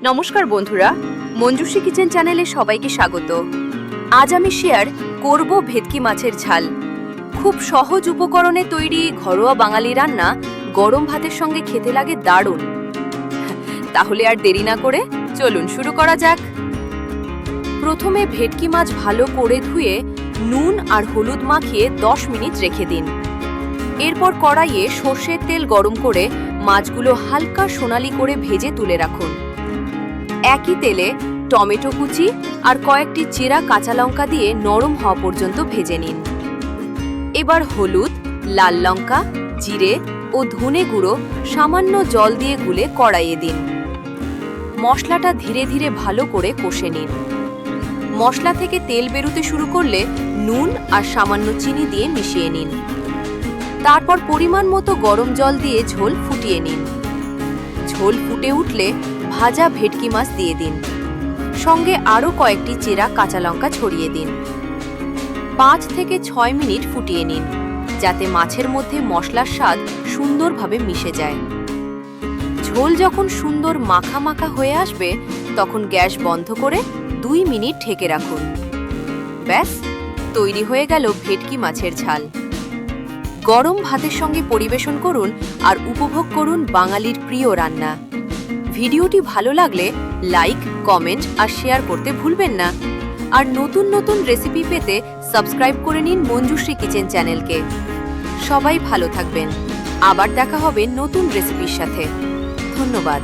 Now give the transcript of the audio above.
নমস্কার বন্ধুরা, মঞ্জুশ্রী কিচেন চ্যানেলে সবাইকে স্বাগত। আজ আমি শেয়ার করব ভেটকি মাছের ঝাল। খুব সহজ উপকরণে তৈরি ঘরোয়া বাঙালি রান্না গরম ভাতের সঙ্গে খেতে লাগে দারুণ। তাহলে আর দেরি না করে চলুন শুরু করা যাক। প্রথমে ভেটকি মাছ ভালো করে ধুয়ে নুন আর হলুদ মাখিয়ে 10 মিনিট রেখে দিন। এরপর কড়াইয়ে সর্ষের তেল গরম করে মাছগুলো হালকা সোনালি করে ভেজে তুলে রাখুন। একই তেলে টমেটো কুচি আর কয়েকটি চেরা কাঁচা লঙ্কা দিয়ে নরম হওয়া পর্যন্ত ভেজে নিন। এবার হলুদ, লাল লঙ্কা, জিরে ও ধনে গুঁড়ো সামান্য জল দিয়ে গুলে কড়াইয়ে দিন। মশলাটা ধীরে ধীরে ভালো করে কষে নিন। মশলা থেকে তেল বেরোতে শুরু করলে নুন আর সামান্য চিনি দিয়ে মিশিয়ে নিন। তারপর পরিমাণ মতো গরম জল দিয়ে ঝোল ফুটিয়ে নিন। ঝোল ফুটে উঠলে ভাজা ভেটকি মাছ দিয়ে দিন। সঙ্গে আরও কয়েকটি চেরা কাঁচা লঙ্কা ছড়িয়ে দিন। 5 থেকে 6 মিনিট ফুটিয়ে নিন, যাতে মাছের মধ্যে মশলার স্বাদ সুন্দরভাবে মিশে যায়। ঝোল যখন সুন্দর মাখা মাখা হয়ে আসবে, তখন গ্যাস বন্ধ করে 2 মিনিট ঢেকে রাখুন। ব্যাস, তৈরি হয়ে গেল ভেটকি মাছের ঝাল। গরম ভাতের সঙ্গে পরিবেশন করুন আর উপভোগ করুন বাঙালির প্রিয় রান্না। ভিডিওটি ভালো লাগলে লাইক, কমেন্ট আর শেয়ার করতে ভুলবেন না। আর নতুন নতুন রেসিপি পেতে সাবস্ক্রাইব করে নিন মঞ্জুশ্রী কিচেন চ্যানেলকে। সবাই ভালো থাকবেন। আবার দেখা হবে নতুন রেসিপির সাথে। ধন্যবাদ।